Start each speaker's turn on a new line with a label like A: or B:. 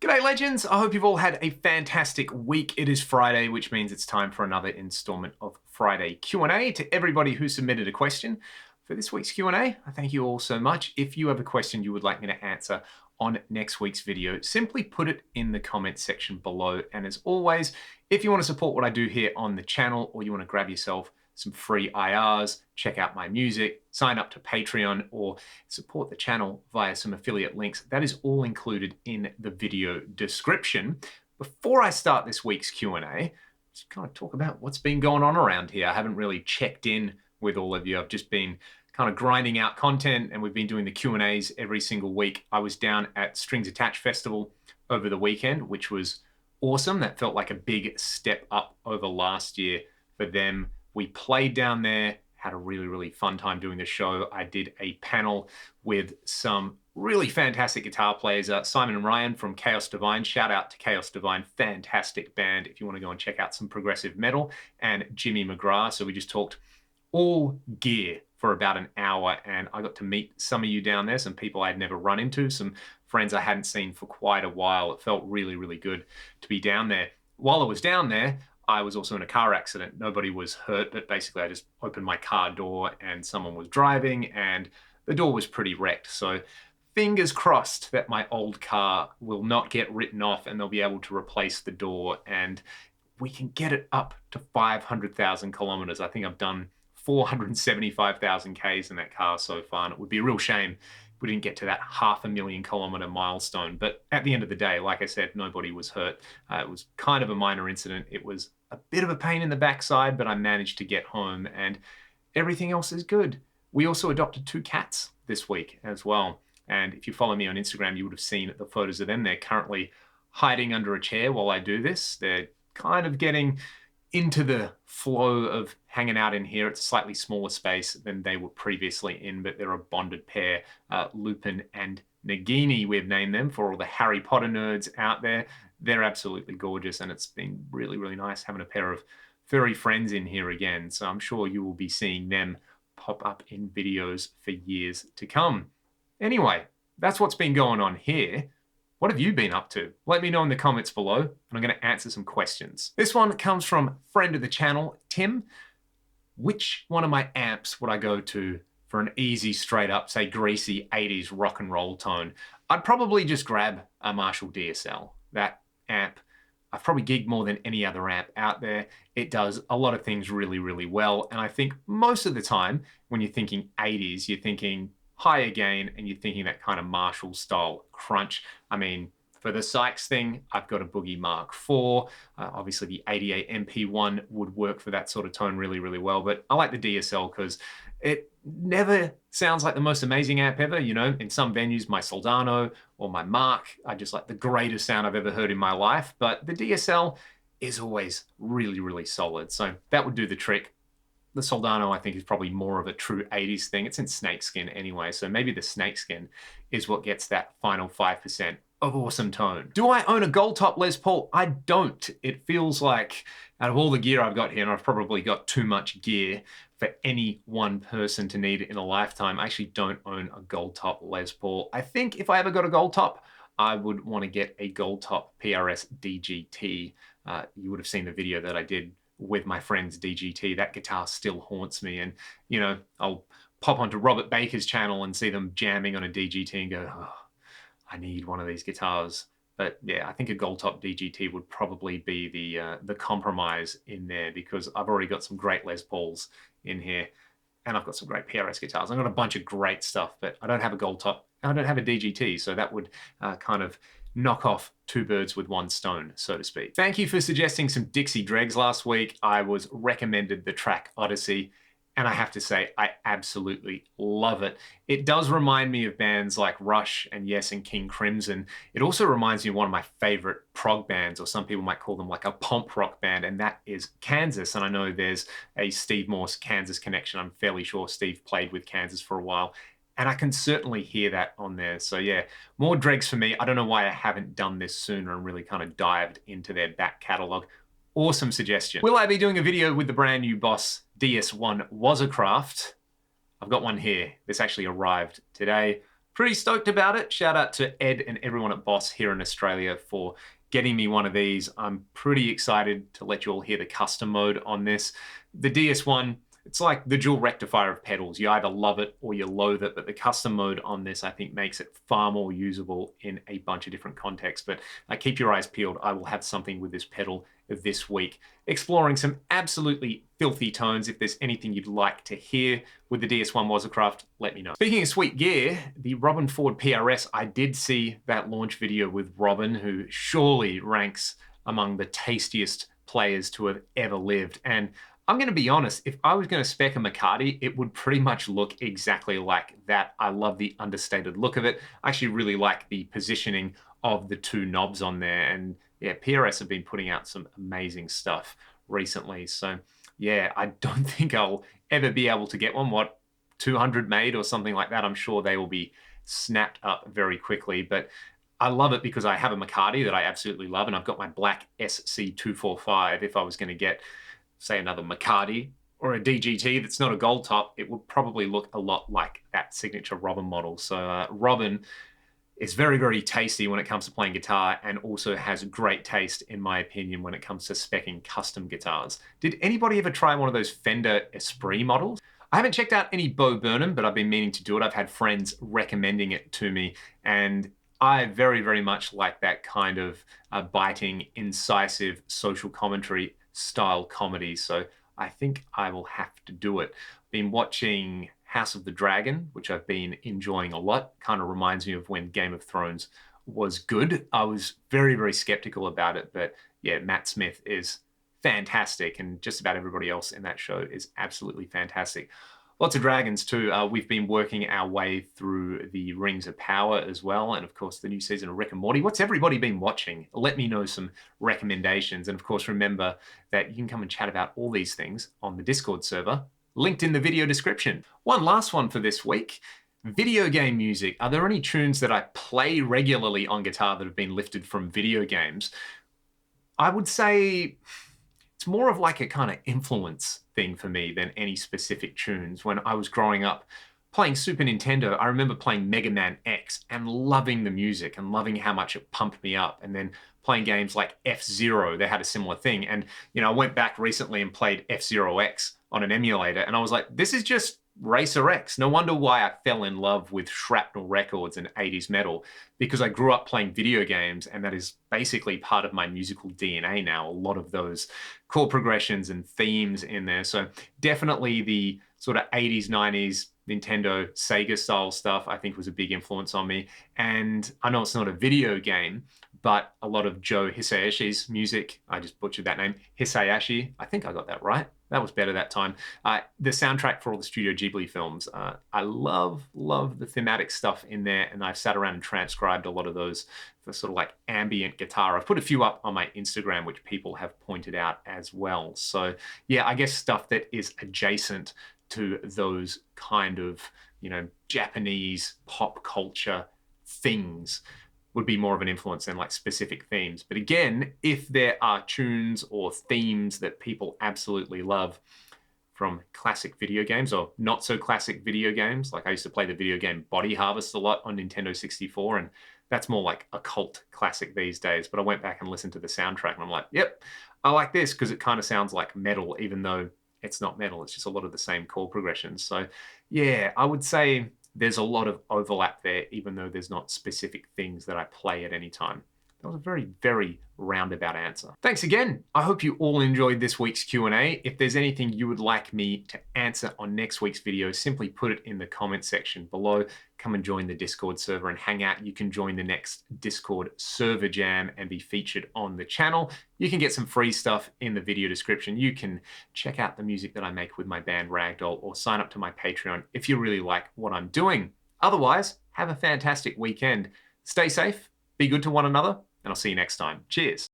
A: G'day legends, I hope you've all had a fantastic week. It is Friday, which means it's time for another installment of Friday Q&A. To everybody who submitted a question for this week's Q&A, I thank you all so much. If you have a question you would like me to answer on next week's video, simply put it in the comments section below. And as always, if you want to support what I do here on the channel, or you want to grab yourself some free IRs, check out my music, sign up to Patreon, or support the channel via some affiliate links. That is all included in the video description. Before I start this week's Q&A, just kind of talk about what's been going on around here. I haven't really checked in with all of you. I've just been kind of grinding out content, and we've been doing the Q&As every single week. I was down at Strings Attached Festival over the weekend, which was awesome. That felt like a big step up over last year for them. We played down there, had a really fun time doing the show. I did a panel with some really fantastic guitar players. Simon and Ryan from Chaos Divine. Shout out to Chaos Divine, fantastic band if you want to go and check out some progressive metal. And Jimmy McGrath. So we just talked all gear for about an hour, and I got to meet some of you down there, some people I'd never run into, some friends I hadn't seen for quite a while. It felt really good to be down there. While I was down there, I was also in a car accident. Nobody was hurt, but basically I just opened my car door and someone was driving and the door was pretty wrecked. So fingers crossed that my old car will not get written off and they'll be able to replace the door and we can get it up to 500,000 kilometers. I think I've done 475,000 Ks in that car so far, and it would be a real shame we didn't get to that 500,000 kilometer milestone. But at the end of the day, like I said, nobody was hurt. It was kind of a minor incident. It was a bit of a pain in the backside, but I managed to get home and everything else is good. We also adopted 2 cats this week as well. And if you follow me on Instagram, you would have seen the photos of them. They're currently hiding under a chair while I do this. They're kind of getting into the flow of hanging out in here. It's a slightly smaller space than they were previously in, but they're a bonded pair, Lupin and Nagini, we've named them for all the Harry Potter nerds out there. They're absolutely gorgeous, and it's been really nice having a pair of furry friends in here again. So I'm sure you will be seeing them pop up in videos for years to come. Anyway, that's what's been going on here. What have you been up to? Let me know in the comments below, and I'm going to answer some questions. This one comes from friend of the channel, Tim. Which one of my amps would I go to for an easy, straight up, say greasy 80s rock and roll tone? I'd probably just grab a Marshall DSL. That amp, I've probably gigged more than any other amp out there. It does a lot of things really well, and I think most of the time when you're thinking 80s, you're thinking higher gain, and you're thinking that kind of Marshall style crunch. I mean, for the Sykes thing, I've got a Boogie Mark IV. Obviously the 88 MP1 would work for that sort of tone really well, but I like the DSL because it never sounds like the most amazing amp ever. You know, in some venues, my Soldano or my Mark are just like the greatest sound I've ever heard in my life, but the DSL is always really solid. So that would do the trick. The Soldano, I think, is probably more of a true 80s thing. It's in snakeskin anyway, so maybe the snakeskin is what gets that final 5% of awesome tone. Do I own a gold top Les Paul? I don't. It feels like out of all the gear I've got here, and I've probably got too much gear for any one person to need in a lifetime, I actually don't own a gold top Les Paul. I think if I ever got a gold top, I would want to get a gold top PRS DGT. You would have seen the video that I did with my friend's DGT. That guitar still haunts me, and you know, I'll pop onto Robert Baker's channel and see them jamming on a DGT and go, oh, I need one of these guitars. But yeah, I think a gold top DGT would probably be the compromise in there, because I've already got some great Les Pauls in here, and I've got some great PRS guitars. I've got a bunch of great stuff, but I don't have a gold top. I don't have a DGT, so that would kind of knock off 2 birds with 1 stone, so to speak. Thank you for suggesting some Dixie Dregs last week. I was recommended the track Odyssey, and I have to say, I absolutely love it. It does remind me of bands like Rush and Yes and King Crimson. It also reminds me of one of my favorite prog bands, or some people might call them like a pomp rock band, and that is Kansas. And I know there's a Steve Morse Kansas connection. I'm fairly sure Steve played with Kansas for a while, and I can certainly hear that on there. So yeah, more Dregs for me. I don't know why I haven't done this sooner and really kind of dived into their back catalog. Awesome suggestion. Will I be doing a video with the brand new Boss DS1 Wazacraft? I've got one here. This actually arrived today. pretty stoked about it. Shout out to Ed and everyone at Boss here in Australia for getting me one of these. I'm pretty excited to let you all hear the custom mode on this. The DS1, it's like the dual rectifier of pedals. You either love it or you loathe it, but the custom mode on this, I think, makes it far more usable in a bunch of different contexts. But keep your eyes peeled. I will have something with this pedal this week, exploring some absolutely filthy tones. If there's anything you'd like to hear with the DS1 Wazacraft, let me know. Speaking of sweet gear, the Robin Ford PRS, I did see that launch video with Robin, who surely ranks among the tastiest players to have ever lived. And I'm going to be honest, if I was going to spec a McCarty, it would pretty much look exactly like that. I love the understated look of it. I actually really like the positioning of the two knobs on there. And yeah, PRS have been putting out some amazing stuff recently. So yeah, I don't think I'll ever be able to get one. What, 200 made or something like that? I'm sure they will be snapped up very quickly. But I love it because I have a McCarty that I absolutely love, and I've got my black SC245. If I was going to get, say, another McCarty or a DGT that's not a gold top, it would probably look a lot like that signature Robin model. So Robin is very, very tasty when it comes to playing guitar, and also has great taste, in my opinion, when it comes to speccing custom guitars. Did anybody ever try one of those Fender Esprit models? I haven't checked out any Bo Burnham, but I've been meaning to do it. I've had friends recommending it to me, and I very, very much like that kind of biting, incisive social commentary style comedy. So I think I will have to do it. Been watching House of the Dragon, which I've been enjoying a lot. Kind of reminds me of when Game of Thrones was good. I was very, very skeptical about it, but yeah, Matt Smith is fantastic, and just about everybody else in that show is absolutely fantastic. Lots of dragons too. We've been working our way through the Rings of Power as well, and of course the new season of Rick and Morty. What's everybody been watching? Let me know some recommendations, and of course remember that you can come and chat about all these things on the Discord server, linked in the video description. One last one for this week. Video game music. Are there any tunes that I play regularly on guitar that have been lifted from video games? I would say it's more of like a kind of influence thing for me than any specific tunes. When I was growing up playing Super Nintendo, I remember playing Mega Man X and loving the music and loving how much it pumped me up. And then playing games like F-Zero, they had a similar thing. And, you know, I went back recently and played F-Zero X on an emulator, and I was like, this is just Racer X. No wonder why I fell in love with Shrapnel Records and 80s metal, because I grew up playing video games, and that is basically part of my musical DNA now. A lot of those chord progressions and themes in there. So definitely the sort of 80s, 90s Nintendo, Sega style stuff, I think was a big influence on me. And I know it's not a video game, but a lot of Joe Hisayashi's music, I just butchered that name, Hisayashi, I think I got that right. That was better that time. The soundtrack for all the Studio Ghibli films. I love the thematic stuff in there, and I've sat around and transcribed a lot of those for sort of like ambient guitar. I've put a few up on my Instagram, which people have pointed out as well. So yeah, I guess stuff that is adjacent to those kind of, you know, Japanese pop culture things would be more of an influence than like specific themes. But again, if there are tunes or themes that people absolutely love from classic video games or not so classic video games, like I used to play the video game Body Harvest a lot on Nintendo 64, and that's more like a cult classic these days. But I went back and listened to the soundtrack, and I'm like, yep, I like this because it kind of sounds like metal, even though it's not metal. It's just a lot of the same chord progressions. So yeah, I would say there's a lot of overlap there, even though there's not specific things that I play at any time. That was a very, very roundabout answer. Thanks again. I hope you all enjoyed this week's Q&A. If there's anything you would like me to answer on next week's video, simply put it in the comment section below. Come and join the Discord server and hang out. You can join the next Discord server jam and be featured on the channel. You can get some free stuff in the video description. You can check out the music that I make with my band Ragdoll, or sign up to my Patreon if you really like what I'm doing. Otherwise, have a fantastic weekend. Stay safe, be good to one another, and I'll see you next time. Cheers.